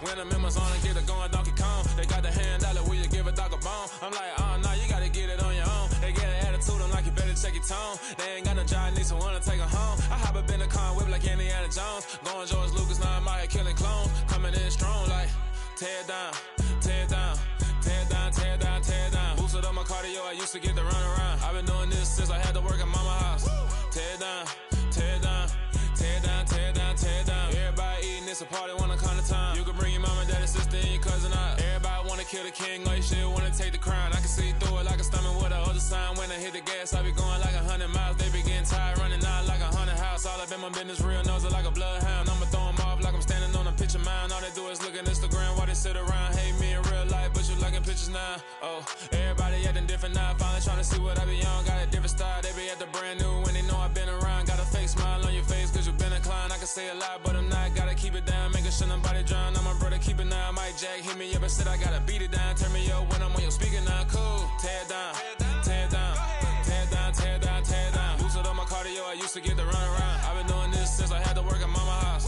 When I'm in my zone, I get it going Donkey Kong. They got the hand dollar, will you give a dog a bone? I'm like, oh, no, you gotta get it on your own. They get an attitude, I'm like, you better check your tone. They ain't got no job, need someone to take her home. I hop up in the car, whip like Indiana Jones. Going George Lucas, now I'm out here killing clones. Coming in strong like, tear it down, tear it down. Tear it down, tear it down, tear it down. Boosted up my cardio, I used to get to run around. I've been doing this since I had to work at mama house. Tear it down, tear it down, tear it down, tear it down, tear it down. Everybody eating, it's a party, wanna come to time. You can bring your mama, daddy, sister, and your cousin out. Everybody wanna kill the king, or you shit wanna take the crown. I can see through it like a stomach with a other sign. When I hit the gas, I be going like 100 miles. They be getting tired, running out like 100 house. All up in my business, real nose like a bloodhound. I'ma throw them off like I'm standing on a picture mound. All they do is look at Instagram while they sit around. Hate me in real life, but you liking pictures now. Oh, everybody acting different now. Finally trying to see what I be on. Got a different style, they be at the brand new when they know I've been around. Got a fake smile on your face cause you been inclined. I can say a lot, but I'm not. Gotta keep it down, making sure nobody drown. I'm my brother, keep it now. Mike Jack hit me up and said I gotta beat it down. Turn me up when I'm on your speaker now. Cool, tear it down, tear it down, tear it down, tear it down, tear it down. Boosted up my cardio, I used to get to run around. I've been doing this since I had to work at mama house.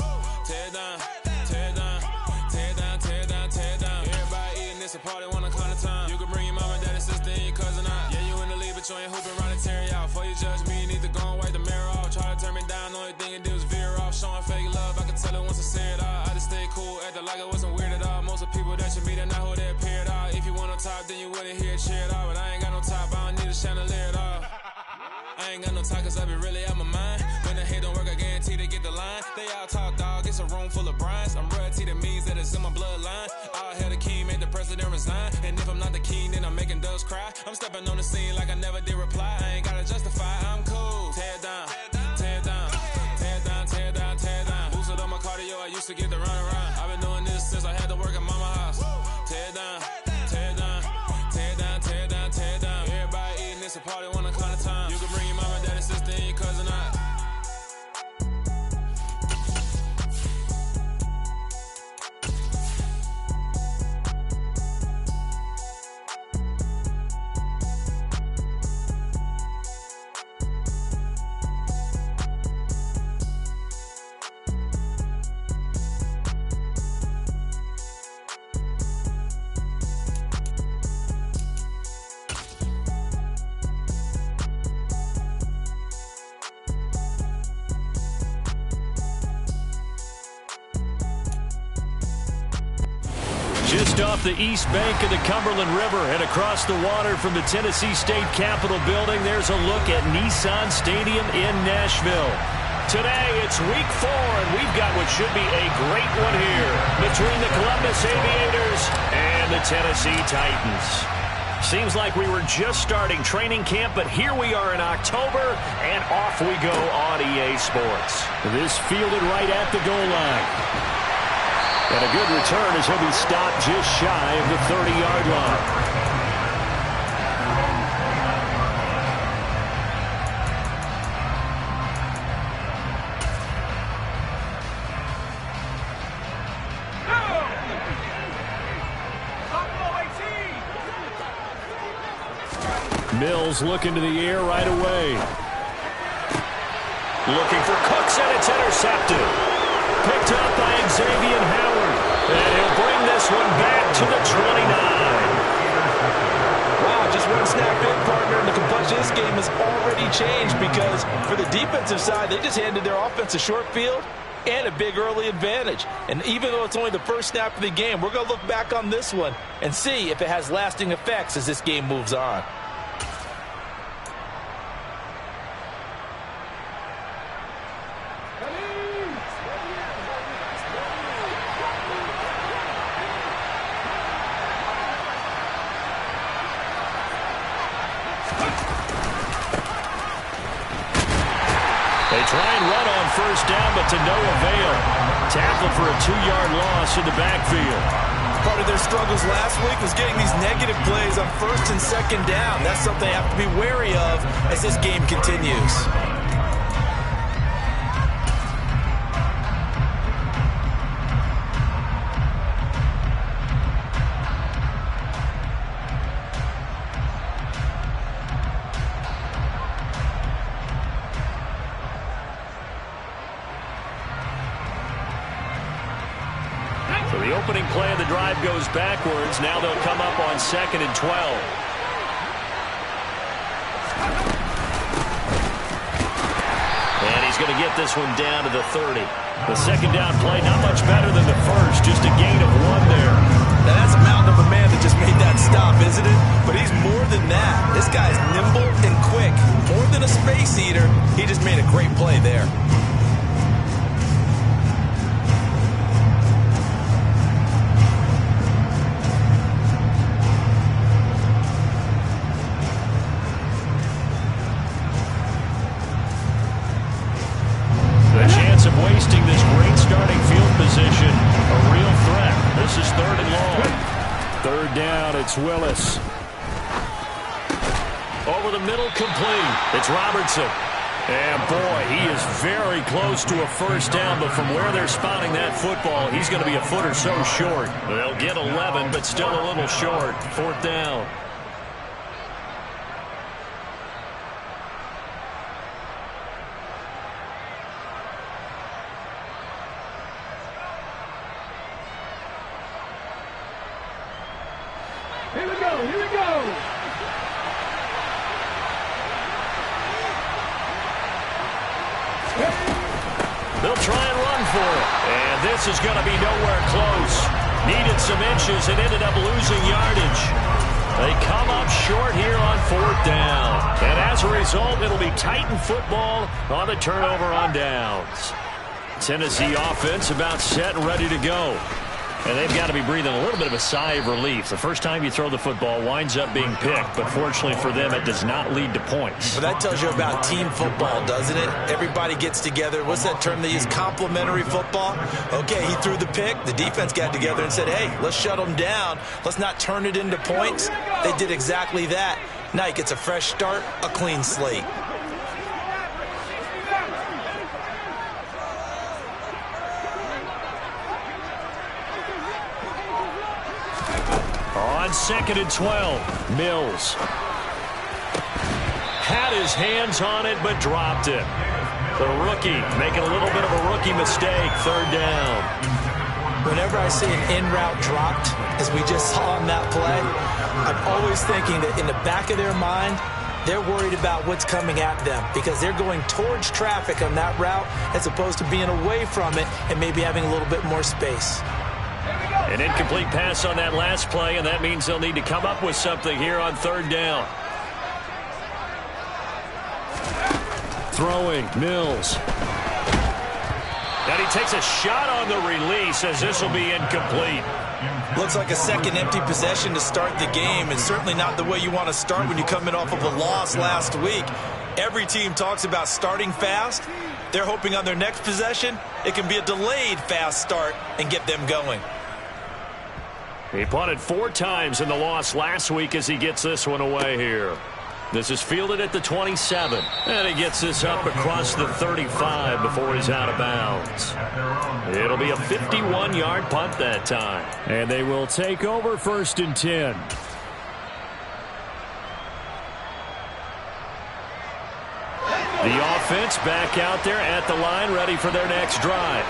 Tear it down, tear it down, tear it down, tear it down, tear it down. Everybody eating, it's a party, wanna come to time. You can bring your mama, daddy, sister, and your cousin out. Yeah, you in the lead, but you ain't hooping around and tear out. Before you judge me, you need to go and wipe the mirror off. Try to turn me down, the only thing you do is veer off. Showing fake love, I can tell it once I say it all. I just stay cool, acting like I wasn't weird at all. Most of the people that you meet are not who they appear at all. If you want on top, then you wouldn't hear it cheer at all. But I ain't got no top, I don't need a chandelier at all. I ain't got no talk cause I be really out my mind. When the hate don't work, I guarantee they get the line. They all talk dog, it's a room full of brinds. I'm royalty, that means that it's in my bloodline. All hell the king, made the president resign. And if I'm not the king, then I'm making doves cry. I'm stepping on the scene like I never did reply. I ain't gotta justify, I'm cool. Tear it down, tear it down, tear it down, tear it down, tear it down. Boosted up my cardio, I used to get to run around. I've been doing this since I had to work at mama house. Tear it down, tear it down, tear it down, tear it down, tear it down. Everybody eating, it's a party, wanna come to time. You can bring your mama, daddy, sister, and your cousin out. Just off the east bank of the Cumberland River and across the water from the Tennessee State Capitol building, there's a look at Nissan Stadium in Nashville. Today, it's week 4, and we've got what should be a great one here between the Columbus Aviators and the Tennessee Titans. Seems like we were just starting training camp, but here we are in October, and off we go on EA Sports. This fielded right at the goal line. And a good return as he'll be stopped just shy of the 30-yard line. Mills looking to the air right away. Looking for Cooks, and it's intercepted. Picked up by Xavier Howard. And he'll bring this one back to the 29. Wow, just one snap in, partner, and the complexion of this game has already changed because for the defensive side, they just handed their offense a short field and a big early advantage. And even though it's only the first snap of the game, we're going to look back on this one and see if it has lasting effects as this game moves on. Try and run on first down, but to no avail. Tackle for a 2-yard loss in the backfield. Part of their struggles last week was getting these negative plays on first and second down. That's something they have to be wary of as this game continues. So the opening play of the drive goes backwards. Now they'll come up on 2nd and 12. And he's going to get this one down to the 30. The second down play, not much better than the first, just a gain of 1 there. Now that's a mountain of a man that just made that stop, isn't it? But he's more than that. This guy's nimble and quick. More than a space eater, he just made a great play there. Of wasting this great starting field position. A real threat. This is 3rd and long. 3rd down, it's Willis. Over the middle, complete. It's Robertson. And boy, he is very close to a first down, but from where they're spotting that football, he's going to be a foot or so short. They'll get 11, but still a little short. 4th down. Here we go. They'll try and run for it. And this is going to be nowhere close. Needed some inches and ended up losing yardage. They come up short here on 4th down. And as a result, it'll be Titan football on the turnover on downs. Tennessee offense about set and ready to go. And they've got to be breathing a little bit of a sigh of relief. The first time you throw the football winds up being picked, but fortunately for them, it does not lead to points. Well, that tells you about team football, doesn't it? Everybody gets together. What's that term they use? Complementary football? Okay, he threw the pick. The defense got together and said, hey, let's shut them down. Let's not turn it into points. They did exactly that. Now he gets a fresh start, a clean slate. On 2nd and 12, Mills had his hands on it but dropped it. The rookie making a little bit of a rookie mistake. 3rd down. Whenever I see an in-route dropped, as we just saw on that play, I'm always thinking that in the back of their mind, they're worried about what's coming at them because they're going towards traffic on that route as opposed to being away from it and maybe having a little bit more space. An incomplete pass on that last play, and that means they'll need to come up with something here on 3rd down. Throwing, Mills. And he takes a shot on the release as this will be incomplete. Looks like a second empty possession to start the game, and certainly not the way you want to start when you're coming off of a loss last week. Every team talks about starting fast. They're hoping on their next possession, it can be a delayed fast start and get them going. He punted 4 times in the loss last week as he gets this one away here. This is fielded at the 27. And he gets this up across the 35 before he's out of bounds. It'll be a 51-yard punt that time. And they will take over 1st and 10. The offense back out there at the line, ready for their next drive.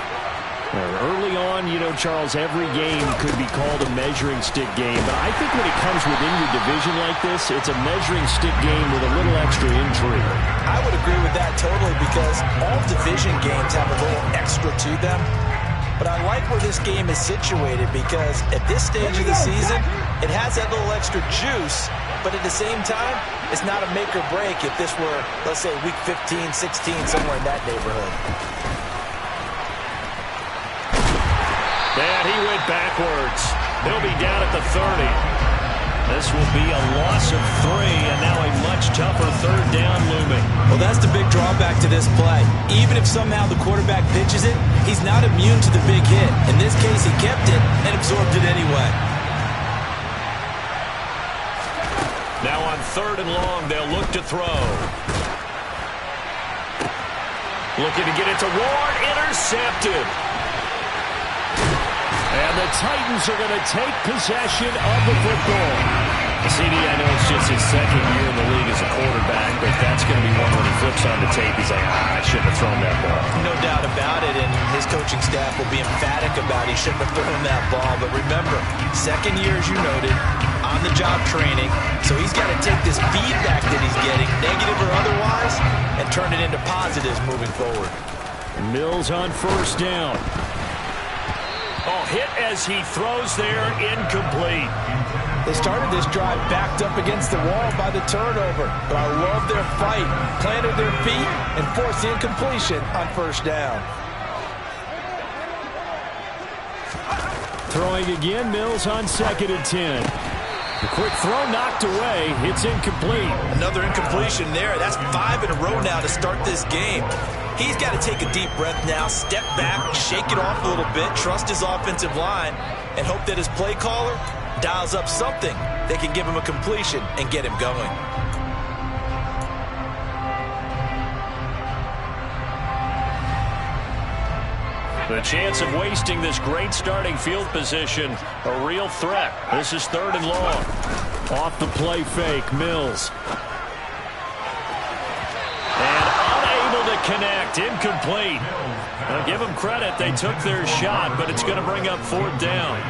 Early on, you know, Charles, every game could be called a measuring stick game. But I think when it comes within your division like this, it's a measuring stick game with a little extra intrigue. I would agree with that totally because all division games have a little extra to them. But I like where this game is situated because at this stage of the season, it has that little extra juice. But at the same time, it's not a make or break if this were, let's say, week 15, 16, somewhere in that neighborhood. And he went backwards. He'll be down at the 30. This will be a loss of 3, and now a much tougher 3rd down looming. Well, that's the big drawback to this play. Even if somehow the quarterback pitches it, he's not immune to the big hit. In this case, he kept it and absorbed it anyway. Now on 3rd and long, they'll look to throw. Looking to get it to Ward, intercepted. And the Titans are going to take possession of the football. CD, I know it's just his second year in the league as a quarterback, but that's going to be one when he flips on the tape. He's like, I shouldn't have thrown that ball. No doubt about it, and his coaching staff will be emphatic about he shouldn't have thrown that ball. But remember, second year, as you noted, on-the-job training, so he's got to take this feedback that he's getting, negative or otherwise, and turn it into positives moving forward. Mills on first down. Oh, hit as he throws there, incomplete. They started this drive backed up against the wall by the turnover, but I love their fight, planted their feet, and forced the incompletion on first down. Throwing again, Mills on 2nd and 10. The quick throw knocked away. It's incomplete. Another incompletion there. That's 5 in a row now to start this game. He's got to take a deep breath now, step back, shake it off a little bit, trust his offensive line, and hope that his play caller dials up something that can give him a completion and get him going. The chance of wasting this great starting field position, a real threat. This is 3rd and long. Off the play fake, Mills. And unable to connect, incomplete. Now give them credit, they took their shot, but it's going to bring up 4th down.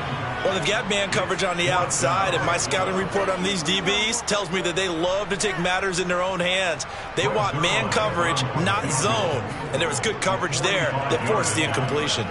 Well, they've got man coverage on the outside, and my scouting report on these DBs tells me that they love to take matters in their own hands. They want man coverage, not zone, and there was good coverage there that forced the incompletion.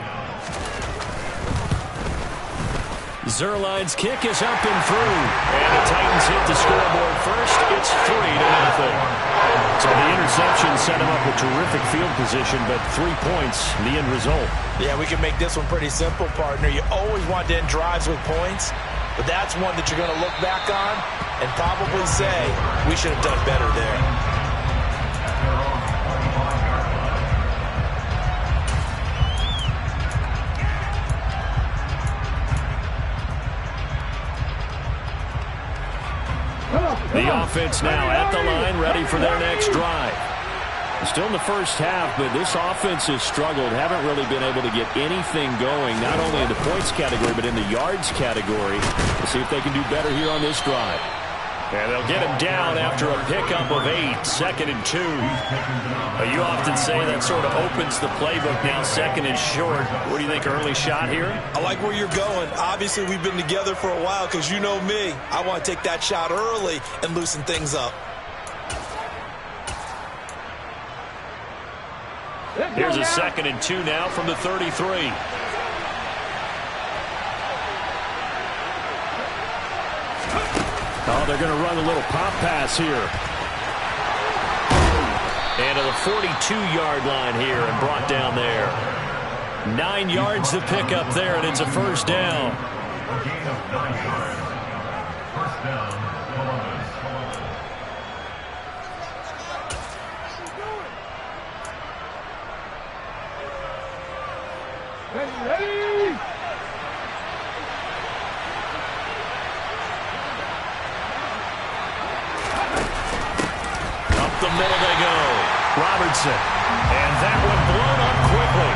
Zerline's kick is up and through, and the Titans hit the scoreboard first. It's 3-0. So the interception set him up with terrific field position, but 3 points, the end result. Yeah, we can make this one pretty simple, partner. You always want to end drives with points, but that's one that you're going to look back on and probably say, we should have done better there. The offense now at the line, ready for their next drive. Still in the first half, but this offense has struggled. Haven't really been able to get anything going, not only in the points category, but in the yards category. We'll see if they can do better here on this drive. And they'll get him down after a pickup of 8, 2nd and 2. You often say that sort of opens the playbook now, 2nd and short. What do you think, early shot here? I like where you're going. Obviously, we've been together for a while because you know me. I want to take that shot early and loosen things up. Here's a 2nd and 2 now from the 33. Oh, they're going to run a little pop pass here. And to the 42-yard line here and brought down there. 9 yards to pick up there, and it's a first down. Ready? Up the middle they go. Robertson. And that one blown up quickly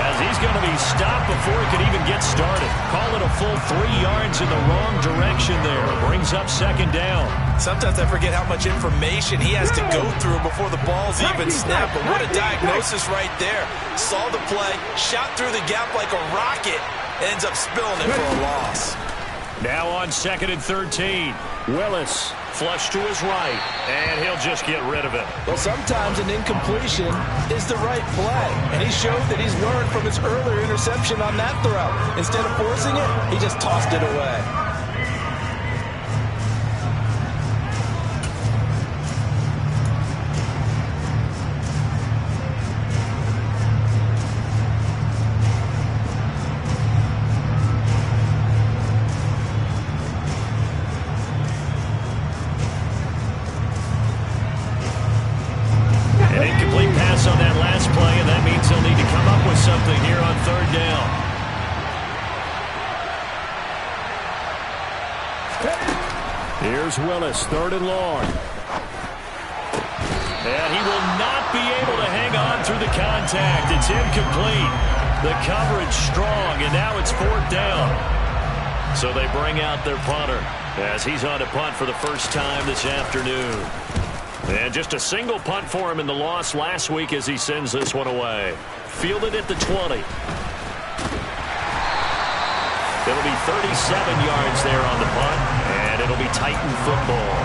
as he's going to be stopped before he could even get started. Call it a full 3 yards in the wrong direction there. Brings up 2nd down. Sometimes I forget how much information he has to go through before the ball's even snapped. But what a diagnosis right there. Saw the play, shot through the gap like a rocket, ends up spilling it for a loss. Now on 2nd and 13. Willis flush to his right, and he'll just get rid of it. Well, sometimes an incompletion is the right play, and he showed that he's learned from his earlier interception on that throw. Instead of forcing it, he just tossed it away. On that last play, and that means they'll need to come up with something here on 3rd down. Here's Willis, 3rd and long. And he will not be able to hang on through the contact. It's incomplete. The coverage strong, and now it's 4th down. So they bring out their punter as he's on to punt for the first time this afternoon. And just a single punt for him in the loss last week as he sends this one away. Fielded at the 20. It'll be 37 yards there on the punt, and it'll be Titan football.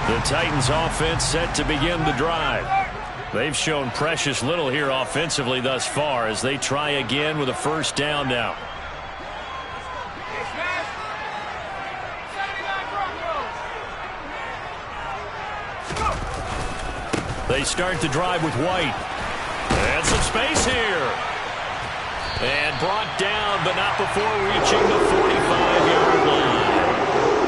The Titans offense set to begin the drive. They've shown precious little here offensively thus far as they try again with a first down now. They start the drive with White. And some space here. And brought down, but not before reaching the 45-yard line.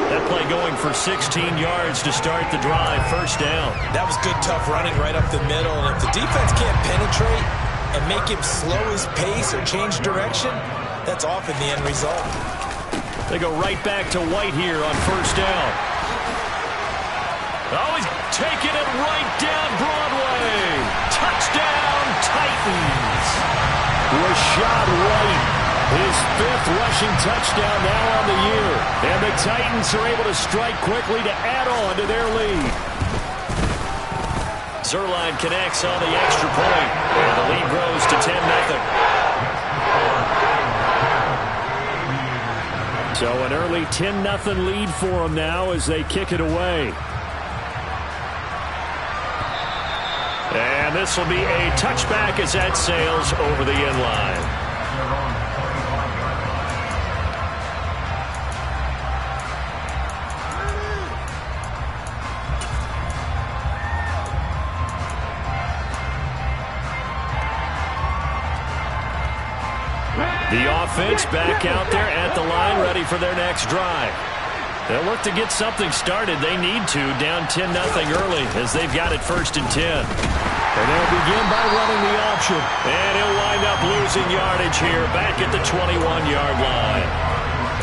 That play going for 16 yards to start the drive. First down. That was good, tough running right up the middle. And if the defense can't penetrate and make him slow his pace or change direction, that's often the end result. They go right back to White here on first down. Oh, he's taking it right down Broadway. Touchdown, Titans. Rashad White, his 5th rushing touchdown now on the year. And the Titans are able to strike quickly to add on to their lead. Zerline connects on the extra point. And the lead grows to 10-0. So an early 10-0 lead for them now as they kick it away. And this will be a touchback as that sails over the end line. The offense back out there at the line, ready for their next drive. They'll look to get something started. They need to, down 10-0 early as they've got it 1st and 10. And they'll begin by running the option. And he'll wind up losing yardage here back at the 21-yard line.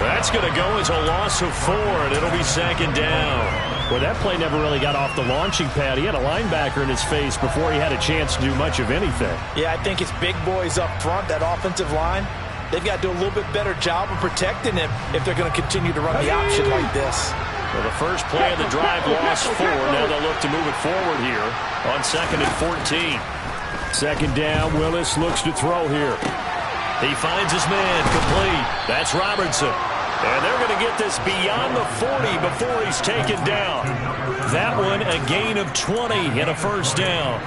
That's going to go as a loss of 4, and it'll be 2nd down. Well, that play never really got off the launching pad. He had a linebacker in his face before he had a chance to do much of anything. Yeah, I think it's big boys up front, that offensive line. They've got to do a little bit better job of protecting him if they're going to continue to run the option like this. Well, the first play of the drive lost 4. Now they'll look to move it forward here on 2nd and 14. 2nd down, Willis looks to throw here. He finds his man complete. That's Robertson. And they're going to get this beyond the 40 before he's taken down. That one a gain of 20 and a first down.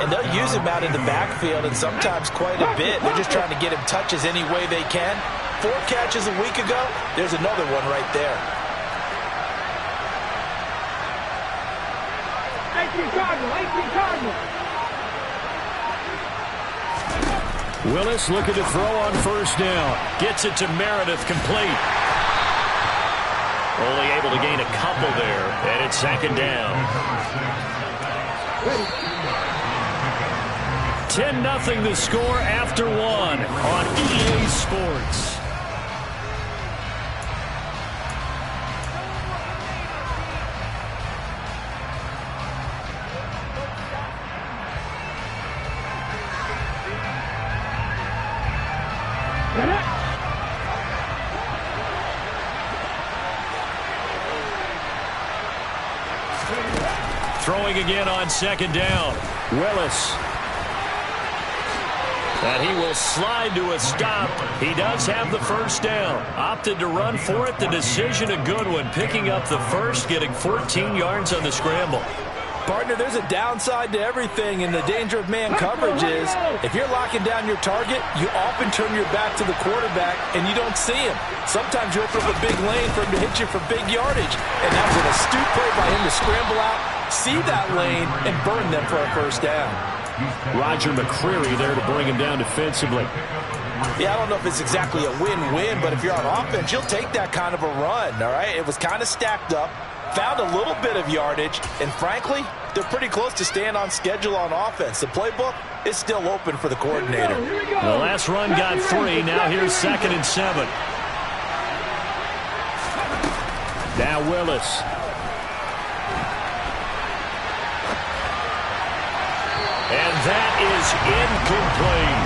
And they'll use him out in the backfield, and sometimes quite a bit. They're just trying to get him touches any way they can. 4 catches a week ago. There's another one right there. Willis looking to throw on first down. Gets it to Meredith, complete. Only able to gain a couple there, and it's 2nd down. 10-0 the score after 1 on EA Sports. Throwing again on 2nd down. Willis. And he will slide to a stop. He does have the first down. Opted to run for it. The decision a good one. Picking up the first, getting 14 yards on the scramble. Partner, there's a downside to everything, and the danger of man coverage is if you're locking down your target, you often turn your back to the quarterback and you don't see him. Sometimes you open up a big lane for him to hit you for big yardage, and that was an astute play by him to scramble out, see that lane, and burn them for a first down. Roger McCreary there to bring him down defensively. Yeah, I don't know if it's exactly a win-win, but if you're on offense, you'll take that kind of a run, all right? It was kind of stacked up, found a little bit of yardage, and frankly, they're pretty close to staying on schedule on offense. The playbook is still open for the coordinator. The last run got 3. Now here's 2nd and 7. Now Willis. And that is incomplete.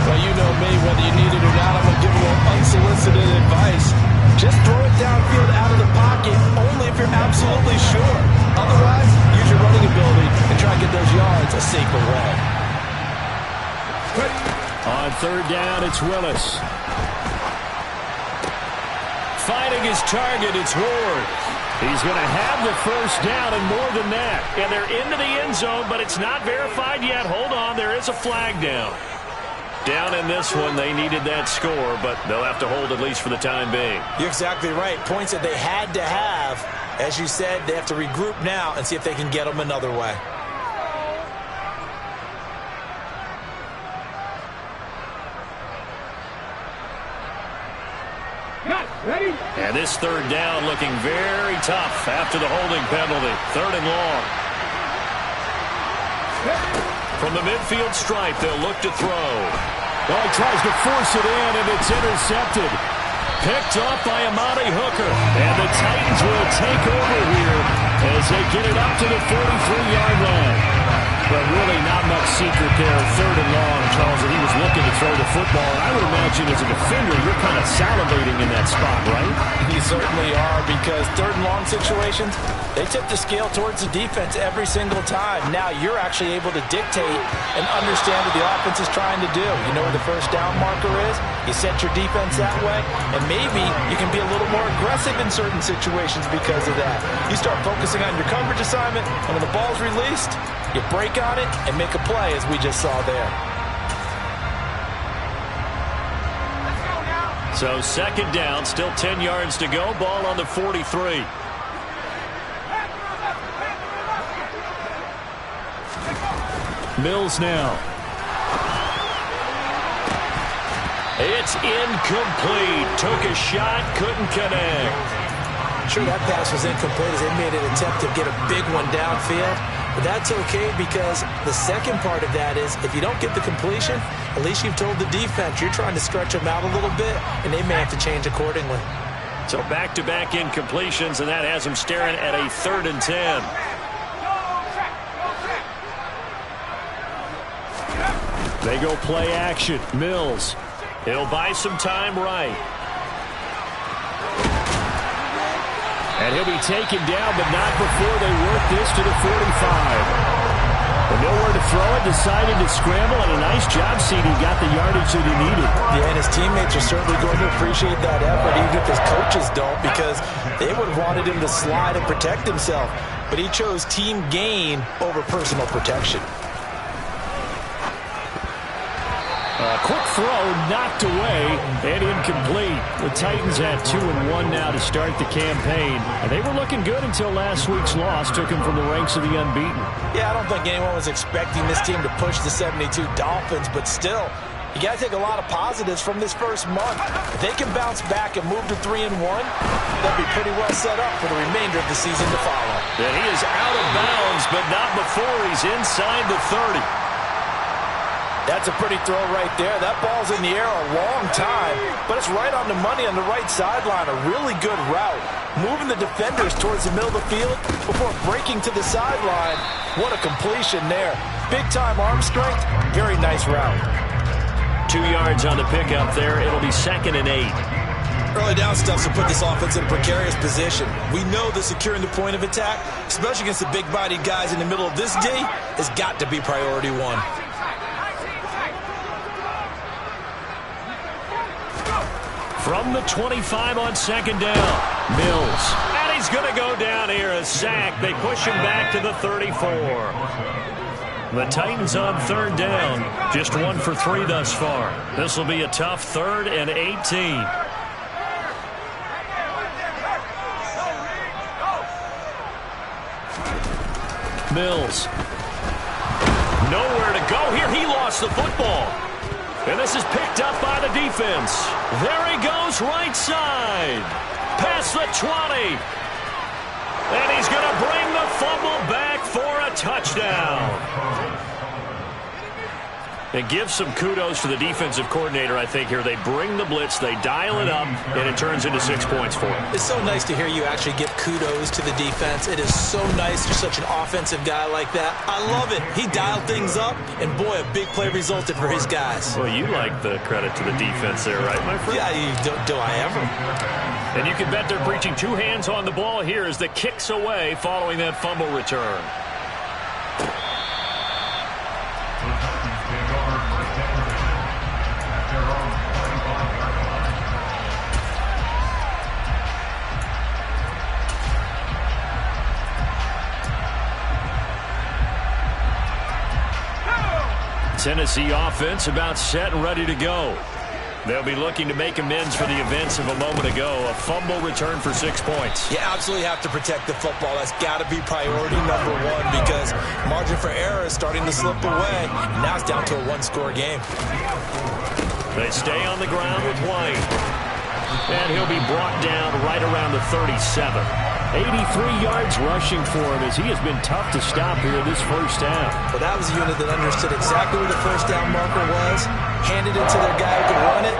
Well, you know me, whether you need it or not, I'm going to give a little unsolicited advice. Just throw it downfield out of the pocket, only if you're absolutely sure. Otherwise, use your running ability and try to get those yards a safer way. On third down, it's Willis. Fighting his target, it's Ward. He's going to have the first down and more than that. And they're into the end zone, but it's not verified yet. Hold on, there is a flag down. Down in this one, they needed that score, but they'll have to hold at least for the time being. You're exactly right. Points that they had to have. As you said, they have to regroup now and see if they can get them another way. And this third down looking very tough after the holding penalty. Third and long. From the midfield stripe, they'll look to throw. Well, he tries to force it in, and it's intercepted. Picked off by Amari Hooker. And the Titans will take over here as they get it up to the 43-yard line. But really not much secret there. Third and long, Charles, that he was looking to throw the football. And I would imagine as a defender, you're kind of salivating in that spot, right? You certainly are, because third and long situations, they tip the scale towards the defense every single time. Now you're actually able to dictate and understand what the offense is trying to do. You know where the first down marker is. You set your defense that way, and maybe you can be a little more aggressive in certain situations because of that. You start focusing on your coverage assignment, and when the ball's released, you break on it and make a play, as we just saw there. So second down, still 10 yards to go. Ball on the 43. Mills now. It's incomplete. Took a shot, couldn't connect. Sure, that pass was incomplete as they made an attempt to get a big one downfield. But that's okay, because the second part of that is if you don't get the completion, at least you've told the defense you're trying to stretch them out a little bit, and they may have to change accordingly. So back-to-back incompletions, and that has them staring at a 3rd and 10. They go play action. Mills. He'll buy some time right. And he'll be taken down, but not before they work this to the 45. But nowhere to throw it, decided to scramble, and a nice job, CD. Got the yardage that he needed. Yeah, and his teammates are certainly going to appreciate that effort, even if his coaches don't, because they would have wanted him to slide and protect himself. But he chose team gain over personal protection. Quick throw, knocked away, and incomplete. The Titans at 2-1 now to start the campaign. And they were looking good until last week's loss took them from the ranks of the unbeaten. Yeah, I don't think anyone was expecting this team to push the 72 Dolphins, but still, you got to take a lot of positives from this first month. If they can bounce back and move to 3-1, they'll be pretty well set up for the remainder of the season to follow. And he is out of bounds, but not before he's inside the 30. That's a pretty throw right there. That ball's in the air a long time, but it's right on the money on the right sideline. A really good route. Moving the defenders towards the middle of the field before breaking to the sideline. What a completion there. Big-time arm strength. Very nice route. 2 yards on the pickup there. It'll be 2nd and 8. Early down stuffs will put this offense in a precarious position. We know that securing the point of attack, especially against the big-bodied guys in the middle of this D, has got to be priority one. From the 25 on 2nd down, Mills. And he's going to go down here, a sack. They push him back to the 34. The Titans on 3rd down, just 1 for 3 thus far. This will be a tough 3rd and 18. Mills. Nowhere to go here. He lost the football. And this is picked up by the defense. There he goes, right side. Past the 20. And he's going to bring the fumble back for a touchdown. And give some kudos to the defensive coordinator, I think, here. They bring the blitz, they dial it up, and it turns into 6 points for them. It's so nice to hear you actually give kudos to the defense. It is so nice you're such an offensive guy like that. I love it. He dialed things up, and boy, a big play resulted for his guys. Well, you like the credit to the defense there, right, my friend? Yeah, do I ever? And you can bet they're preaching two hands on the ball here as the kick's away following that fumble return. Tennessee offense about set and ready to go. They'll be looking to make amends for the events of a moment ago. A fumble return for 6 points. You absolutely have to protect the football. That's got to be priority number one because margin for error is starting to slip away. Now it's down to a one-score game. They stay on the ground with White. And he'll be brought down right around the 37. 83 yards rushing for him as he has been tough to stop here this first half. Well, that was a unit that understood exactly where the first down marker was, handed it to their guy who could run it,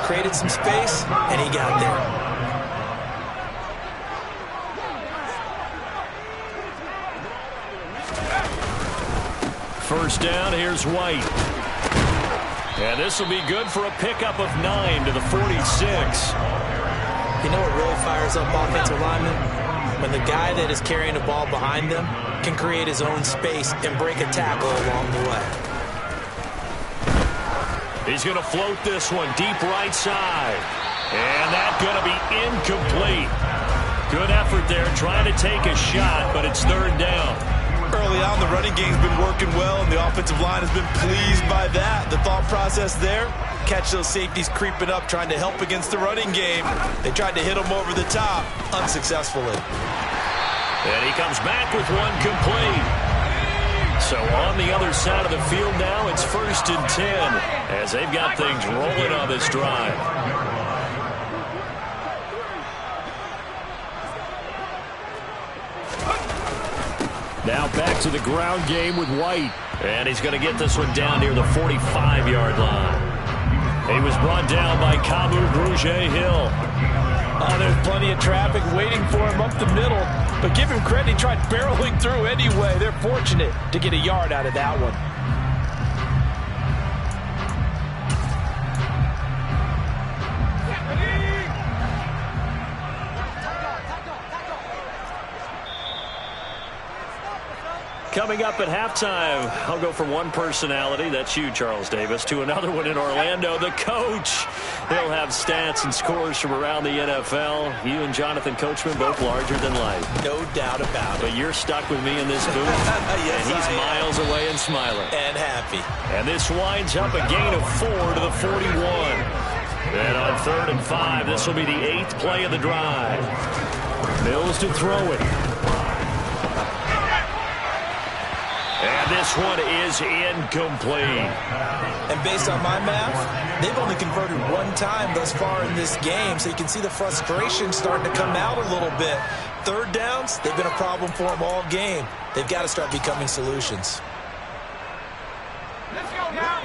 created some space, and he got there. First down, here's White. And this will be good for a pickup of 9 to the 46. You know what really fires up offensive linemen? When the guy that is carrying the ball behind them can create his own space and break a tackle along the way. He's going to float this one deep right side. And that's going to be incomplete. Good effort there trying to take a shot, but it's third down. Early on, the running game's been working well, and the offensive line has been pleased by that. The thought process there, catch those safeties creeping up, trying to help against the running game. They tried to hit them over the top, unsuccessfully. And he comes back with one complete. So on the other side of the field now, it's 1st and 10 as they've got things rolling on this drive. Now back to the ground game with White. And he's going to get this one down near the 45-yard line. He was brought down by Kamu Grugier-Hill. Oh, there's plenty of traffic waiting for him up the middle. But give him credit, he tried barreling through anyway. They're fortunate to get a yard out of that one. Coming up at halftime, I'll go from one personality, that's you, Charles Davis, to another one in Orlando, the coach. He'll have stats and scores from around the NFL. You and Jonathan Coachman both larger than life. No doubt about it. But you're stuck with me in this booth. Yes, and he's miles away and smiling. And happy. And this winds up a gain of 4 to the 41. And on 3rd and 5, this will be the 8th play of the drive. Mills to throw it. And this one is incomplete. And based on my math, they've only converted one time thus far in this game, so you can see the frustration starting to come out a little bit. Third downs, they've been a problem for them all game. They've got to start becoming solutions. Let's go now.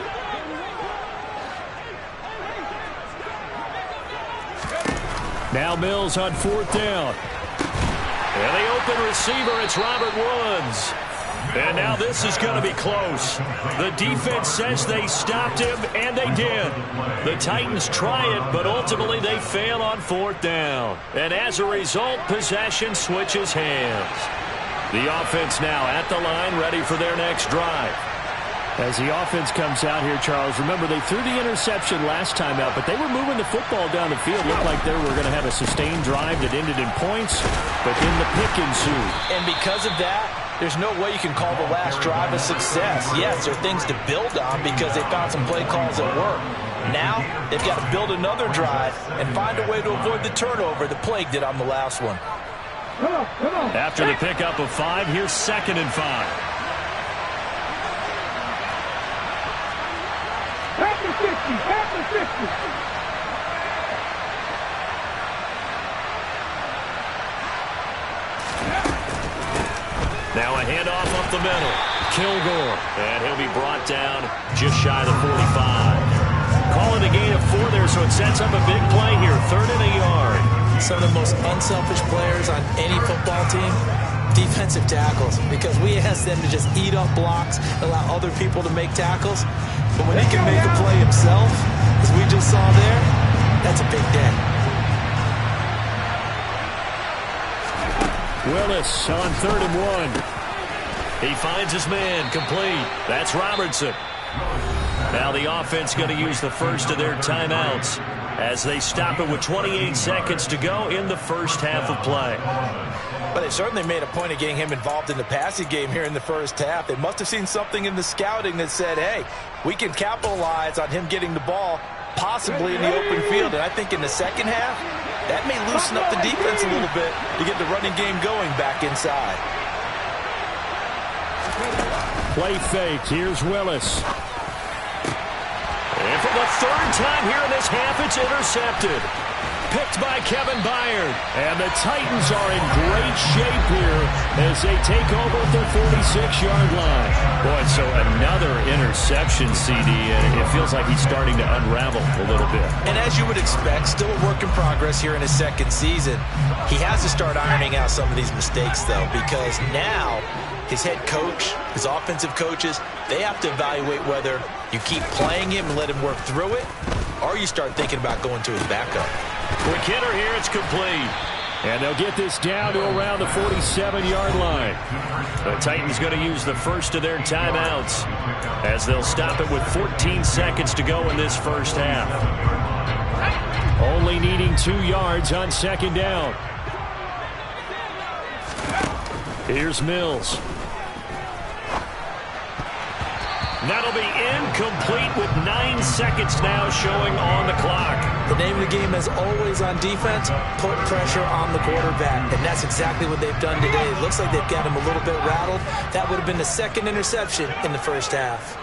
Now Mills on 4th down. And the open receiver, it's Robert Woods. And now this is going to be close. The defense says they stopped him, and they did. The Titans try it, but ultimately they fail on 4th down. And as a result, possession switches hands. The offense now at the line, ready for their next drive. As the offense comes out here, Charles, remember they threw the interception last time out, but they were moving the football down the field. Looked like they were going to have a sustained drive that ended in points, but then the pick ensued. And because of that, there's no way you can call the last drive a success. Yes, there are things to build on because they found some play calls that work. Now, they've got to build another drive and find a way to avoid the turnover the Plague did on the last one. After the pickup of 5, here's 2nd and 5. Now a handoff up the middle. Kilgore. And he'll be brought down just shy of the 45. Calling a gain of 4 there, so it sets up a big play here. 3rd and a yard. Some of the most unselfish players on any football team, defensive tackles, because we ask them to just eat up blocks, allow other people to make tackles. But when he can make a play himself, as we just saw there, that's a big day. Willis on 3rd and 1. He finds his man, complete. That's Robertson. Now the offense going to use the first of their timeouts as they stop it with 28 seconds to go in the first half of play. But they certainly made a point of getting him involved in the passing game here in the first half. They must have seen something in the scouting that said, hey, we can capitalize on him getting the ball possibly in the open field. And I think in the second half, that may loosen up the defense a little bit to get the running game going back inside. Play fake. Here's Willis. And for the 3rd time here in this half, it's intercepted. Picked by Kevin Byard. And the Titans are in great shape here as they take over at their 46-yard line. Boy, so another interception, CD, and it feels like he's starting to unravel a little bit. And as you would expect, still a work in progress here in his 2nd season. He has to start ironing out some of these mistakes, though, because now his head coach, his offensive coaches, they have to evaluate whether you keep playing him and let him work through it, or you start thinking about going to his backup. Quick hitter here, it's complete. And they'll get this down to around the 47-yard line. The Titans going to use the first of their timeouts as they'll stop it with 14 seconds to go in this first half. Only needing 2 yards on 2nd down. Here's Mills. That'll be incomplete with 9 seconds now showing on the clock. The name of the game, as always on defense, put pressure on the quarterback. And that's exactly what they've done today. It looks like they've got him a little bit rattled. That would have been the 2nd interception in the first half.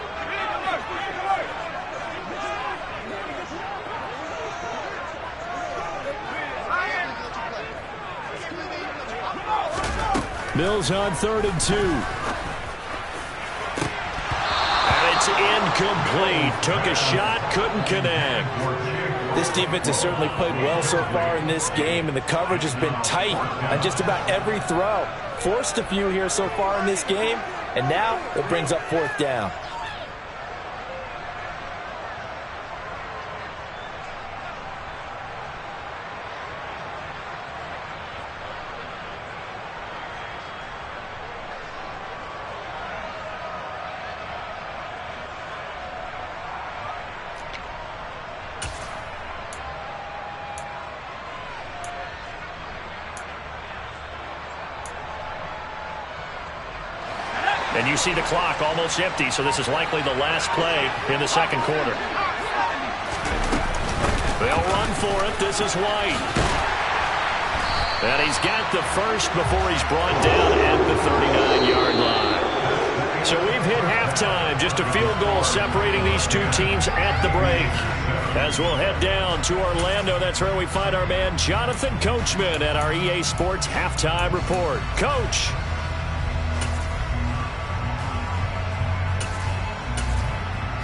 Mills on 3rd and 2. It's incomplete. Took a shot, couldn't connect. This defense has certainly played well so far in this game, and the coverage has been tight on just about every throw. Forced a few here so far in this game, and now it brings up 4th down. And you see the clock almost empty, so this is likely the last play in the 2nd quarter. They'll run for it. This is White. And he's got the first before he's brought down at the 39-yard line. So we've hit halftime. Just a field goal separating these two teams at the break. As we'll head down to Orlando, that's where we find our man Jonathan Coachman at our EA Sports Halftime Report. Coach.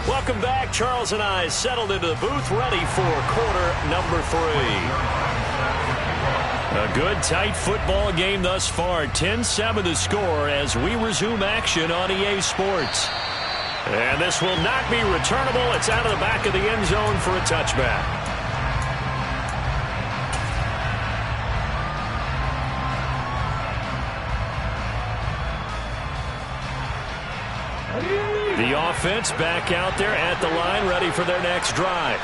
Welcome back. Charles and I settled into the booth, ready for quarter number 3. A good, tight football game thus far. 10-7 the score as we resume action on EA Sports. And this will not be returnable. It's out of the back of the end zone for a touchback. The offense back out there at the line, ready for their next drive.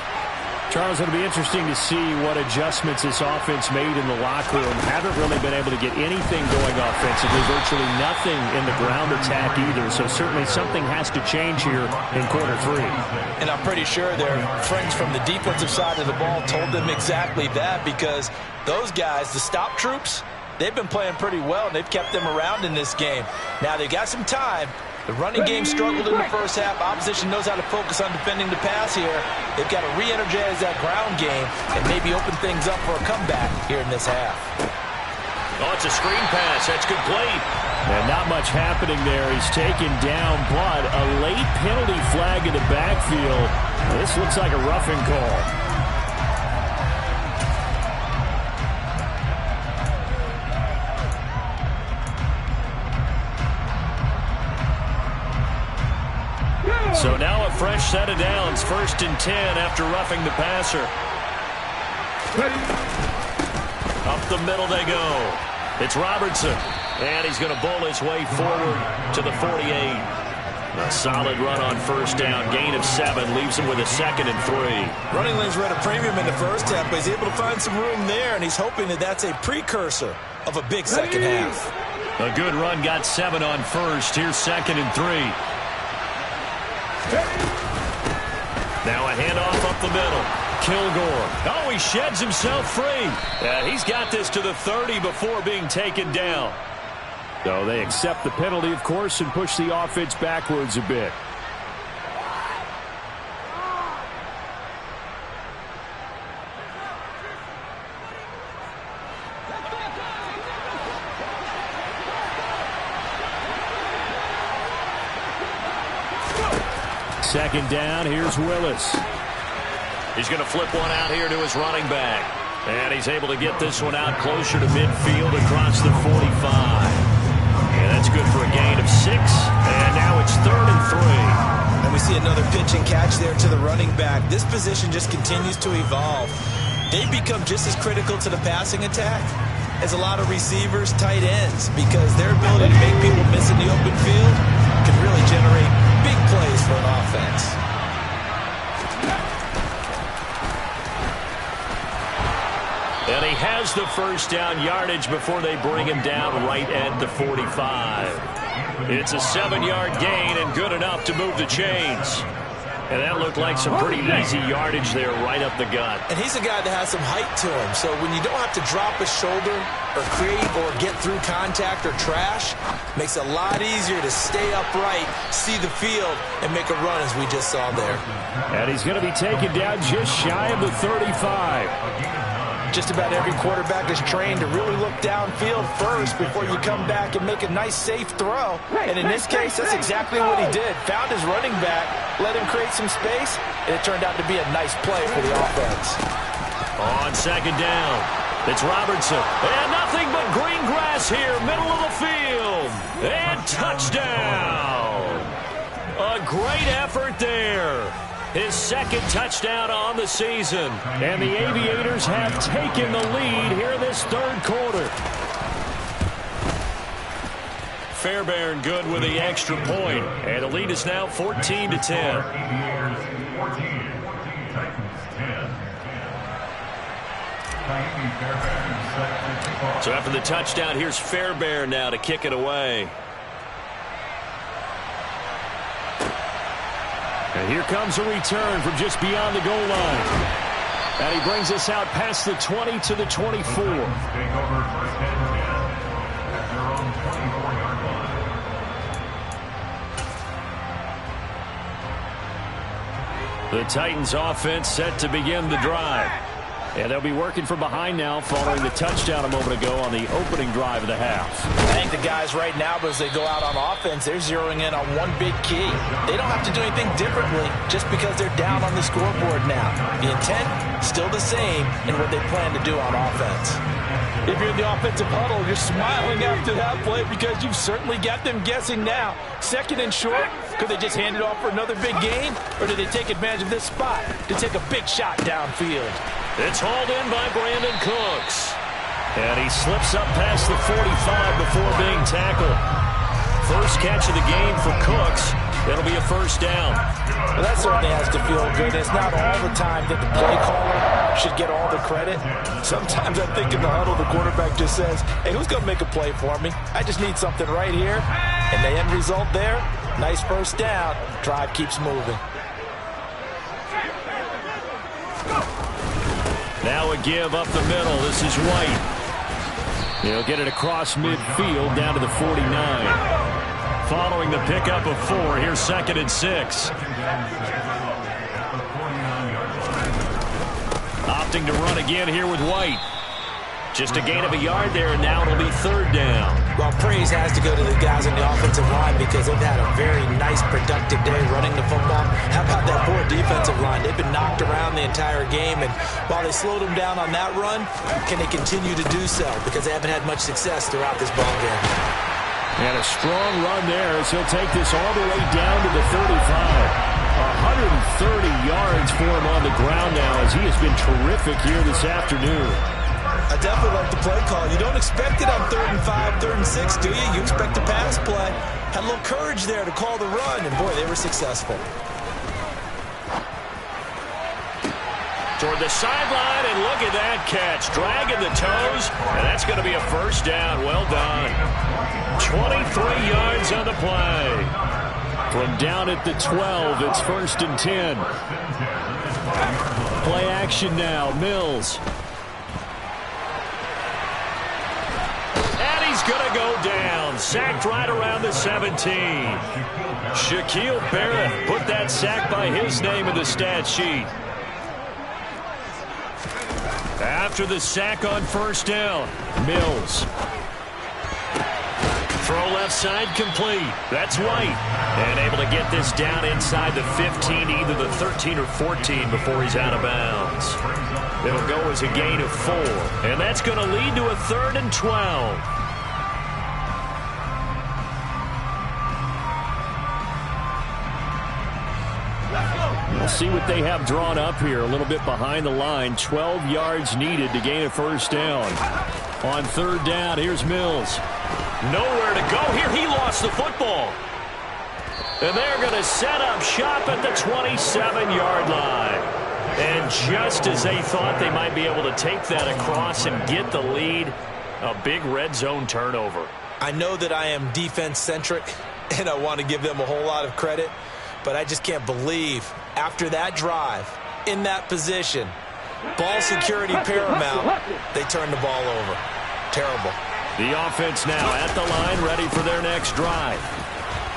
Charles, it'll be interesting to see what adjustments this offense made in the locker room. Haven't really been able to get anything going offensively, virtually nothing in the ground attack either. So certainly something has to change here in quarter 3. And I'm pretty sure their friends from the defensive side of the ball told them exactly that, because those guys, the stop troops, they've been playing pretty well, and they've kept them around in this game. Now they've got some time. The running game struggled in the first half. Opposition knows how to focus on defending the pass here. They've got to re-energize that ground game and maybe open things up for a comeback here in this half. Oh, it's a screen pass. That's complete. And not much happening there. He's taken down, but a late penalty flag in the backfield. This looks like a roughing call. So now a fresh set of downs. 1st and 10 after roughing the passer. Up the middle they go. It's Robertson. And he's going to bowl his way forward to the 48. A solid run on 1st down. Gain of 7 leaves him with a 2nd and 3. Running lanes were at a premium in the first half, but he's able to find some room there, and he's hoping that that's a precursor of a big second half. A good run, got 7 on 1st. Here's 2nd and 3. Now a handoff up the middle. Kilgore. Oh, he sheds himself free. He's got this to the 30 before being taken down. So they accept the penalty, of course, and push the offense backwards a bit. Second down, here's Willis. He's going to flip one out here to his running back. And he's able to get this one out closer to midfield across the 45. And that's good for a gain of 6. And now it's 3rd and 3. And we see another pitch and catch there to the running back. This position just continues to evolve. They become just as critical to the passing attack as a lot of receivers, tight ends, because their ability to make people miss in the open field can really generate big plays for an offense. And he has the 1st down yardage before they bring him down right at the 45. It's a 7-yard gain and good enough to move the chains. And that looked like some pretty easy yardage there right up the gut. And he's a guy that has some height to him, so when you don't have to drop a shoulder or create or get through contact or trash, makes it a lot easier to stay upright, see the field, and make a run as we just saw there. And he's going to be taken down just shy of the 35. Just about every quarterback is trained to really look downfield first before you come back and make a nice, safe throw. And in this case, that's exactly what he did. Found his running back, let him create some space, and it turned out to be a nice play for the offense. On 2nd down, it's Robertson. And nothing but green grass here, middle of the field. And touchdown. A great effort there. His 2nd touchdown on the season. And the Aviators have taken the lead here in this 3rd quarter. Fairbairn good with the extra point. And the lead is now 14-10. So after the touchdown, here's Fairbairn now to kick it away. And here comes a return from just beyond the goal line. And he brings us out past the 20 to the 24. The Titans offense set to begin the drive. And they'll be working from behind now following the touchdown a moment ago on the opening drive of the half. I think the guys right now, as they go out on offense, they're zeroing in on one big key. They don't have to do anything differently just because they're down on the scoreboard now. The intent, still the same in what they plan to do on offense. If you're in the offensive huddle, you're smiling after that play because you've certainly got them guessing now. 2nd and short, could they just hand it off for another big gain? Or do they take advantage of this spot to take a big shot downfield? It's hauled in by Brandon Cooks. And he slips up past the 45 before being tackled. First catch of the game for Cooks. It'll be a 1st down. Well, that certainly has to feel good. It's not all the time that the play caller should get all the credit. Sometimes I think in the huddle, the quarterback just says, hey, who's going to make a play for me? I just need something right here. And the end result there, nice 1st down. Drive keeps moving. Now a give up the middle. This is White. He'll get it across midfield down to the 49. Following the pickup of 4, here's 2nd and 6. Opting to run again here with White. Just a gain of a yard there, and now it'll be 3rd down. Well, praise has to go to the guys on the offensive line because they've had a very nice, productive day running the football. How about that poor defensive line? They've been knocked around the entire game, and while they slowed them down on that run, can they continue to do so? Because they haven't had much success throughout this ball game. And a strong run there as he'll take this all the way down to the 35. 130 yards for him on the ground now as he has been terrific here this afternoon. I definitely like the play call. You don't expect it on 3rd and 5, 3rd and 6, do you? You expect a pass play. Had a little courage there to call the run, and boy, they were successful. Toward the sideline, and look at that catch. Dragging the toes, and that's going to be a 1st down. Well done. 23 yards on the play. From down at the 12, it's 1st and 10. Play action now, Mills. And he's going to go down. Sacked right around the 17. Shaquille Barrett put that sack by his name in the stat sheet. After the sack on 1st down, Mills. Throw left side complete. That's White. And able to get this down inside the 15, either the 13 or 14 before he's out of bounds. It'll go as a gain of 4. And that's going to lead to a 3rd and 12. We'll see what they have drawn up here. A little bit behind the line. 12 yards needed to gain a 1st down. On 3rd down, here's Mills. Nowhere to go here. He lost the football. And they're going to set up shop at the 27-yard line. And just as they thought they might be able to take that across and get the lead, a big red zone turnover. I know that I am defense-centric, and I want to give them a whole lot of credit, but I just can't believe after that drive, in that position, ball security paramount, they turned the ball over. Terrible. The offense now at the line, ready for their next drive.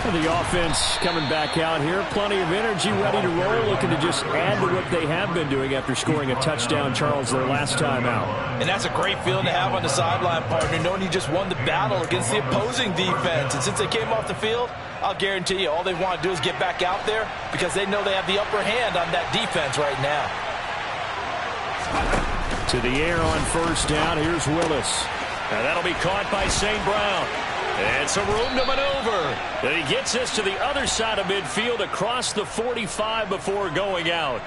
The offense coming back out here, plenty of energy, ready to roll, looking to just add to what they have been doing after scoring a touchdown, Charles, their last time out. And that's a great feeling to have on the sideline, partner, knowing you just won the battle against the opposing defense. And since they came off the field, I'll guarantee you all they want to do is get back out there because they know they have the upper hand on that defense right now. To the air on 1st down, here's Willis. Now that'll be caught by St. Brown. And some room to maneuver. And he gets us to the other side of midfield across the 45 before going out.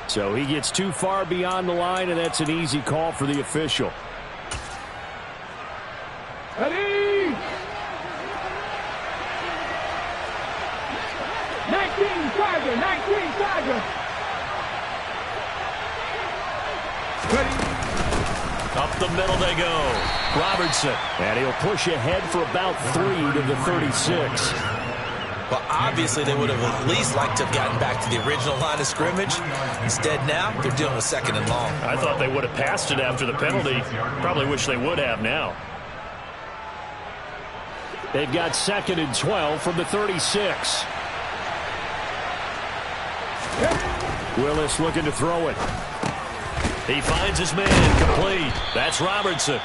So he gets too far beyond the line, and that's an easy call for the official. Ready? 19 Tiger, 19 Tiger. Ready? Up the middle they go. Robertson. And he'll push ahead for about 3 to the 36. Well, obviously they would have at least liked to have gotten back to the original line of scrimmage. Instead now, they're dealing with 2nd and long. I thought they would have passed it after the penalty. Probably wish they would have now. They've got 2nd and 12 from the 36. Willis looking to throw it. He finds his man complete. That's Robertson.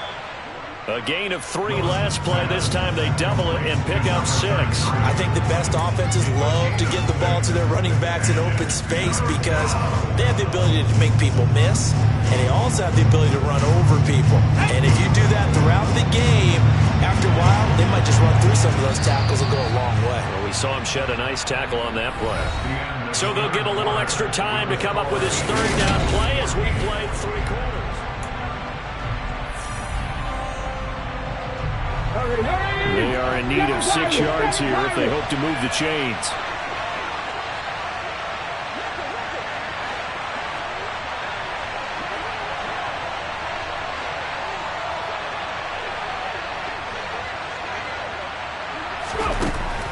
A gain of 3 last play. This time they double it and pick up 6. I think the best offenses love to get the ball to their running backs in open space because they have the ability to make people miss, and they also have the ability to run over people. And if you do that throughout the game, after a while, they might just run through some of those tackles and go a long way. Well, we saw him shed a nice tackle on that play. So they'll get a little extra time to come up with his 3rd down play as we played 3 quarters. They are in need of 6 yards here if they hope to move the chains.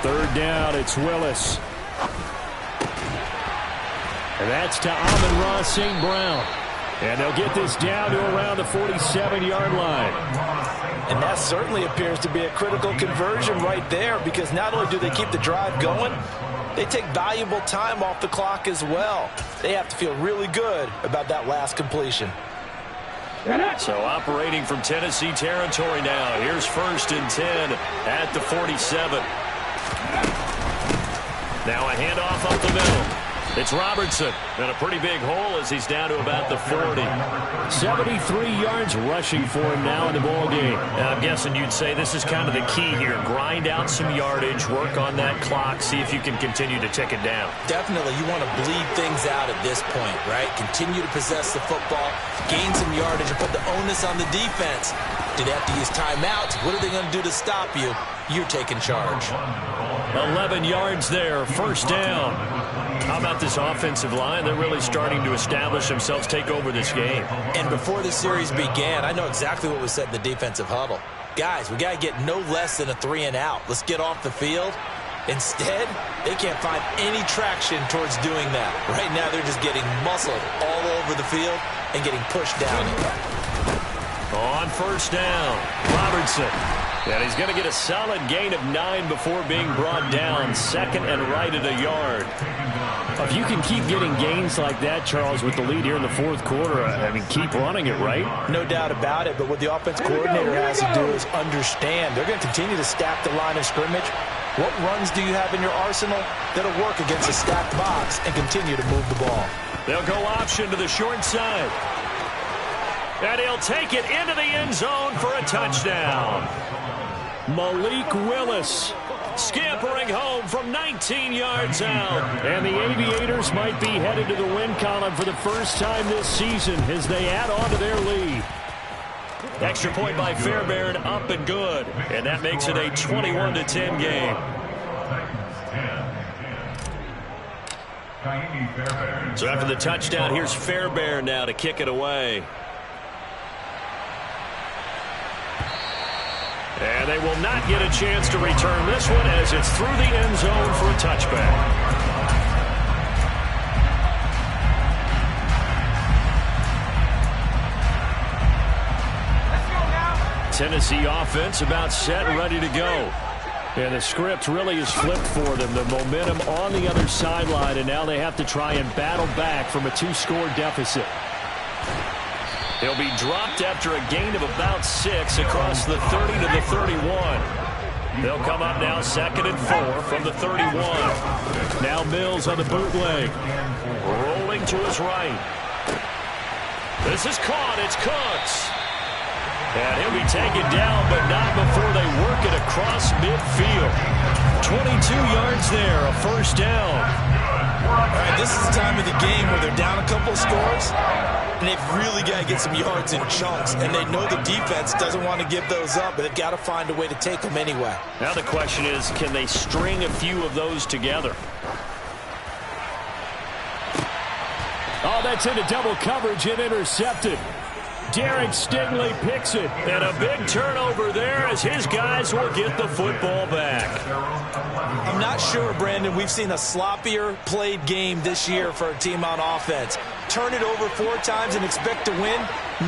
Third down, it's Willis. And that's to Amon-Ra St. Brown. And they'll get this down to around the 47-yard line. And that certainly appears to be a critical conversion right there because not only do they keep the drive going, they take valuable time off the clock as well. They have to feel really good about that last completion. So operating from Tennessee territory now. Here's 1st and 10 at the 47. Now a handoff up the middle. It's Robertson, and a pretty big hole as he's down to about the 40. 73 yards rushing for him now in the ball game. Now, I'm guessing you'd say this is kind of the key here. Grind out some yardage, work on that clock, see if you can continue to tick it down. Definitely, you want to bleed things out at this point, right? Continue to possess the football, gain some yardage, and put the onus on the defense. Do they have to use timeouts? What are they going to do to stop you? You're taking charge. 11 yards there, 1st down. How about this offensive line? They're really starting to establish themselves, take over this game. And before the series began, I know exactly what was said in the defensive huddle. Guys, we got to get no less than a 3-and-out. Let's get off the field. Instead, they can't find any traction towards doing that. Right now, they're just getting muscled all over the field and getting pushed down. On 1st down, Robertson. And he's going to get a solid gain of 9 before being brought down. 2nd and right at a yard. If you can keep getting gains like that, Charles, with the lead here in the 4th quarter, I mean, keep running it, right? No doubt about it, but what the offense coordinator has to do is understand. They're going to continue to stack the line of scrimmage. What runs do you have in your arsenal that'll work against a stacked box and continue to move the ball? They'll go option to the short side. And he'll take it into the end zone for a touchdown. Malik Willis scampering home from 19 yards out. And the Aviators might be headed to the win column for the first time this season as they add on to their lead. Extra point by Fairbairn, up and good. And that makes it a 21-10 game. So after the touchdown, here's Fairbairn now to kick it away. And they will not get a chance to return this one as it's through the end zone for a touchback. Tennessee offense about set and ready to go. And the script really is flipped for them. The momentum on the other sideline, and now they have to try and battle back from a 2-score deficit. He'll be dropped after a gain of about 6 across the 30 to the 31. They'll come up now 2nd and 4 from the 31. Now Mills on the bootleg. Rolling to his right. This is caught. It's Cooks. And he'll be taken down, but not before they work it across midfield. 22 yards there, a 1st down. All right, this is the time of the game where they're down a couple of scores, and they've really got to get some yards in chunks, and they know the defense doesn't want to give those up, but they've got to find a way to take them anyway. Now the question is, can they string a few of those together? Oh, that's into double coverage and intercepted. Derek Stingley picks it, and a big turnover there as his guys will get the football back. I'm not sure, Brandon, we've seen a sloppier played game this year for a team on offense. Turn it over 4 times and expect to win?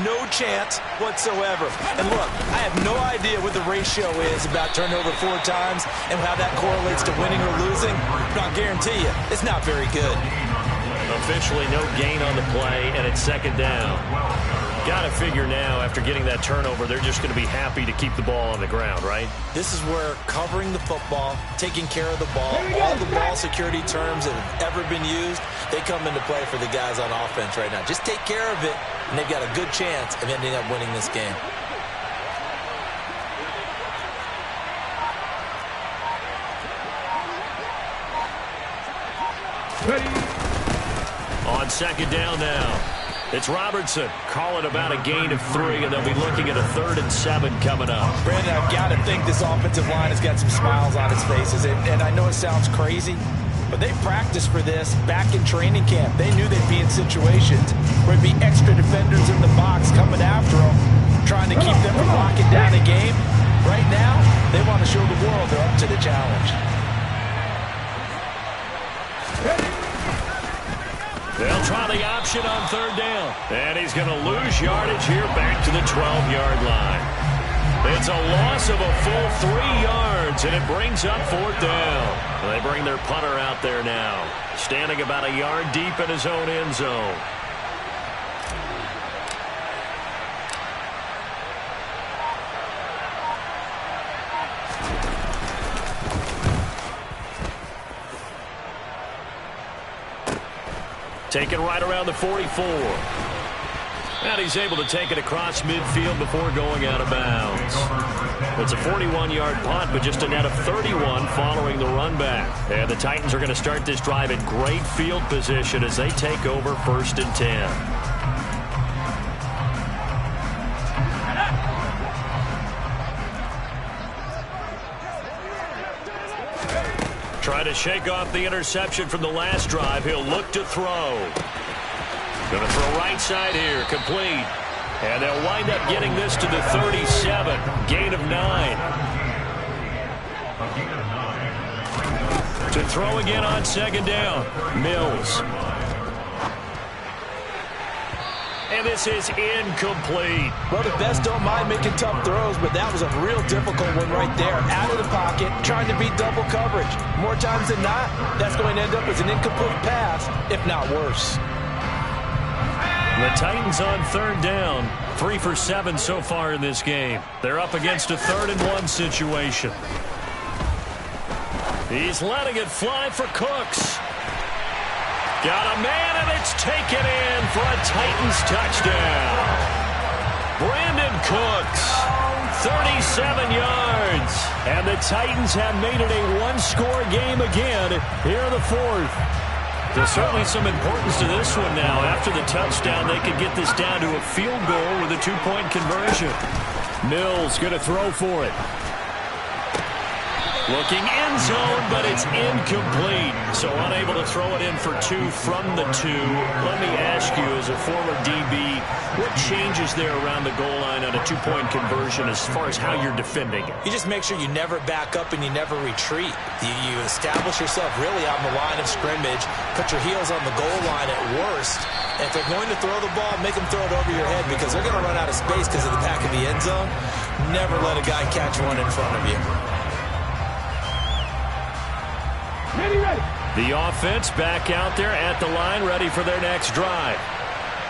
No chance whatsoever. And look, I have no idea what the ratio is about turnover 4 times and how that correlates to winning or losing, but I'll guarantee you, it's not very good. Officially no gain on the play, and it's 2nd down. Got to figure now, after getting that turnover, they're just going to be happy to keep the ball on the ground, right? This is where covering the football, taking care of the ball, all the ball security terms that have ever been used, they come into play for the guys on offense right now. Just take care of it, and they've got a good chance of ending up winning this game. Ready. On 2nd down now. It's Robertson. Call it about a gain of 3, and they'll be looking at a 3rd and 7 coming up. Brandon, I've got to think this offensive line has got some smiles on its faces. And I know it sounds crazy, but they practiced for this back in training camp. They knew they'd be in situations where it'd be extra defenders in the box coming after them, trying to keep them from locking down a game. Right now, they want to show the world they're up to the challenge. They'll try the option on 3rd down. And he's going to lose yardage here back to the 12-yard line. It's a loss of a full 3 yards, and it brings up 4th down. They bring their punter out there now, standing about a yard deep in his own end zone. Taken right around the 44. And he's able to take it across midfield before going out of bounds. It's a 41-yard punt, but just a net of 31 following the run back. And the Titans are going to start this drive in great field position as they take over 1st and 10. Trying to shake off the interception from the last drive. He'll look to throw. Going to throw right side here. Complete. And they'll wind up getting this to the 37. Gain of 9. To throw again on 2nd down. Mills. And this is incomplete. Well, the best don't mind making tough throws, but that was a real difficult one right there. Out of the pocket, trying to beat double coverage. More times than not, that's going to end up as an incomplete pass, if not worse. The Titans on 3rd down. 3 for 7 so far in this game. They're up against a 3rd and 1 situation. He's letting it fly for Cooks. Got a man, and it's taken in for a Titans touchdown. Brandon Cooks, 37 yards. And the Titans have made it a one-score game again here in the 4th. There's certainly some importance to this one now. After the touchdown, they could get this down to a field goal with a 2-point conversion. Mills going to throw for it. Looking end zone, but it's incomplete. So unable to throw it in for 2 from the 2. Let me ask you, as a former DB, what changes there around the goal line on a 2-point conversion as far as how you're defending it? You just make sure you never back up and you never retreat. You establish yourself really on the line of scrimmage, put your heels on the goal line at worst. And if they're going to throw the ball, make them throw it over your head because they're going to run out of space because of the back of the end zone. Never let a guy catch one in front of you. The offense back out there at the line, ready for their next drive.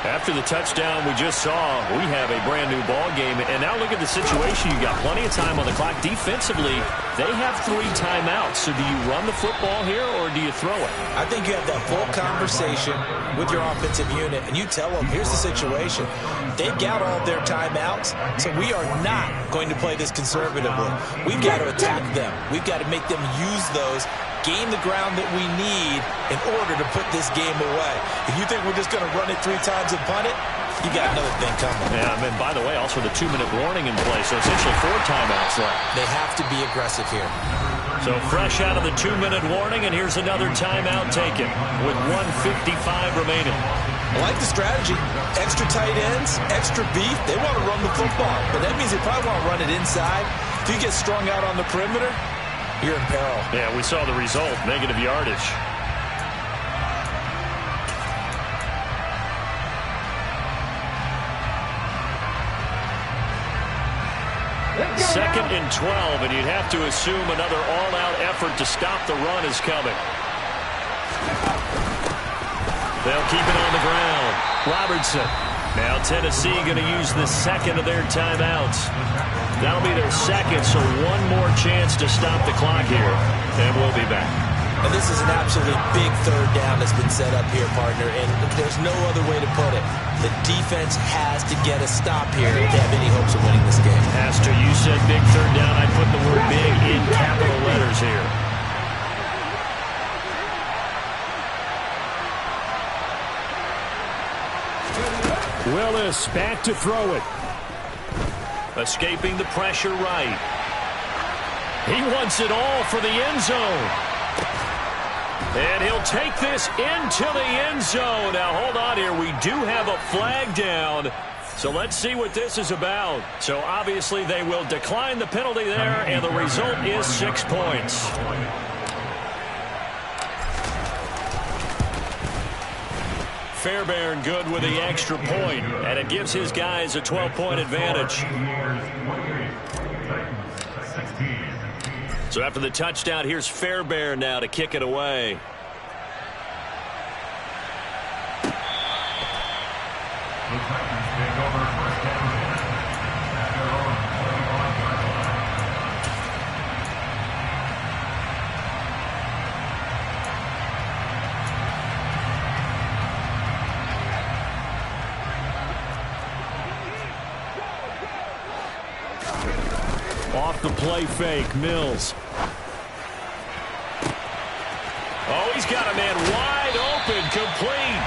After the touchdown we just saw, we have a brand-new ball game. And now look at the situation. You got plenty of time on the clock. Defensively, they have 3 timeouts. So do you run the football here, or do you throw it? I think you have that full conversation with your offensive unit, and you tell them, here's the situation. They've got all their timeouts, so we are not going to play this conservatively. We've got to attack them. We've got to make them use those, gain the ground that we need in order to put this game away. If you think we're just going to run it 3 times and punt it, you got another thing coming. Yeah, and by the way, also the 2-minute warning in play, so essentially 4 timeouts left. They have to be aggressive here. So fresh out of the 2-minute warning, and here's another timeout taken with 1:55 remaining. I like the strategy. Extra tight ends, extra beef. They want to run the football, but that means they probably want to run it inside. If you get strung out on the perimeter, you're in peril. Yeah, we saw the result, negative yardage. Second and 12, and you'd have to assume another all-out effort to stop the run is coming. They'll keep it on the ground. Robertson. Now Tennessee going to use the second of their timeouts. That'll be their second, so one more chance to stop the clock here, and we'll be back. And this is an absolutely big 3rd down that's been set up here, partner, and there's no other way to put it. The defense has to get a stop here if they have any hopes of winning this game. Pastor, you said big 3rd down. I put the word big in capital letters here. Willis back to throw it. Escaping the pressure right. He wants it all for the end zone. And he'll take this into the end zone. Now, hold on here. We do have a flag down. So let's see what this is about. So obviously they will decline the penalty there, and the result is 6 points. Fairbairn good with the extra point, and it gives his guys a 12-point advantage. So after the touchdown, here's Fairbairn now to kick it away. off the play fake. Mills. Oh, he's got a man wide open, complete.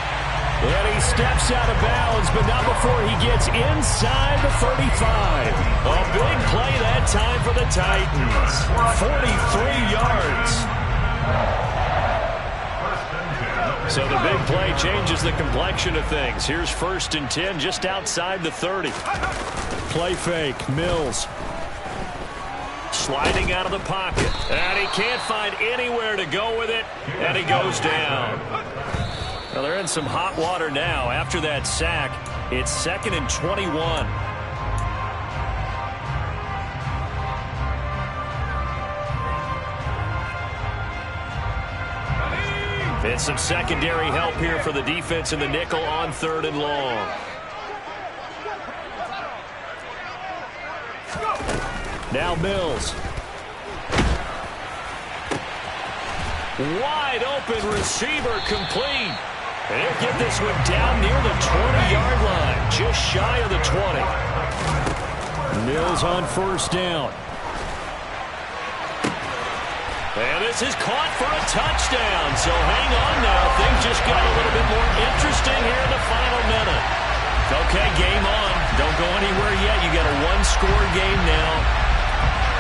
And he steps out of bounds, but not before he gets inside the 35. A big play that time for the Titans. 43 yards. So the big play changes the complexion of things. Here's 1st and 10 just outside the 30. Play fake. Mills. Sliding out of the pocket. And he can't find anywhere to go with it. And he goes down. Well, they're in some hot water now. After that sack, it's 2nd and 21. And some secondary help here for the defense in the nickel on 3rd and long. Now Mills. Wide open receiver, complete. And he'll get this one down near the 20-yard line, just shy of the 20. Mills on 1st down. And this is caught for a touchdown. So hang on now. Things just got a little bit more interesting here in the final minute. Okay, game on. Don't go anywhere yet. You got a one-score game now.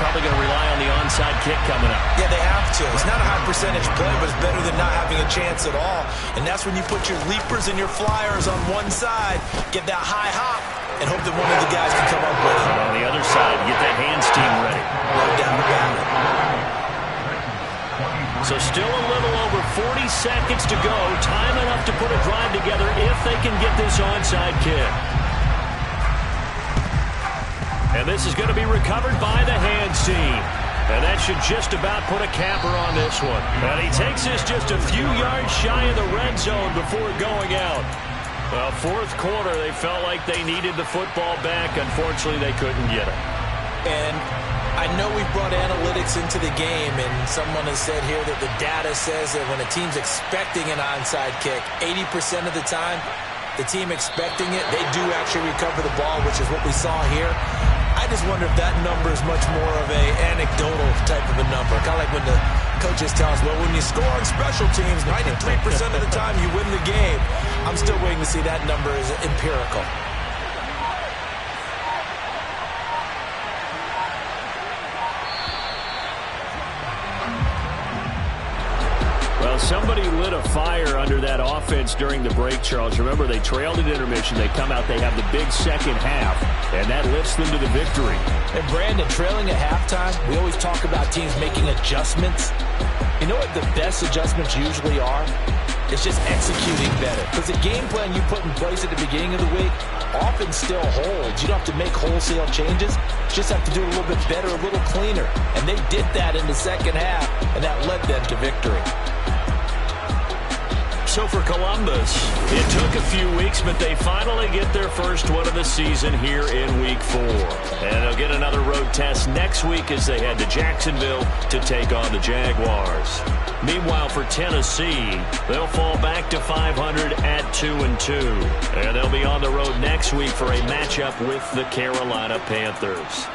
Probably going to rely on the onside kick coming up. Yeah, they have to. It's not a high percentage play, but it's better than not having a chance at all. And that's when you put your leapers and your flyers on one side, get that high hop, and hope that one of the guys can come up with it. On the other side, get that hands team ready. No doubt about it. So still a little over 40 seconds to go. Time enough to put a drive together if they can get this onside kick. And this is going to be recovered by the hands team. And that should just about put a capper on this one. And he takes this just a few yards shy of the red zone before going out. Well, 4th quarter, they felt like they needed the football back. Unfortunately, they couldn't get it. And I know we've brought analytics into the game, and someone has said here that the data says that when a team's expecting an onside kick, 80% of the time, the team expecting it, they do actually recover the ball, which is what we saw here. I just wonder if that number is much more of a anecdotal type of a number. Kind of like when the coaches tell us, well, when you score on special teams, 93% of the time you win the game. I'm still waiting to see that number is empirical. Well, somebody lit a fire under that offense during the break, Charles. Remember, they trailed at intermission. They come out, they have the big second half, and that lifts them to the victory. And, Brandon, trailing at halftime, we always talk about teams making adjustments. You know what the best adjustments usually are? It's just executing better. Because the game plan you put in place at the beginning of the week often still holds. You don't have to make wholesale changes. You just have to do it a little bit better, a little cleaner. And they did that in the second half, and that led them to victory. So for Columbus, it took a few weeks, but they finally get their first one of the season here in Week 4. And they'll get another road test next week as they head to Jacksonville to take on the Jaguars. Meanwhile, for Tennessee, they'll fall back to 500 at 2-2. And they'll be on the road next week for a matchup with the Carolina Panthers.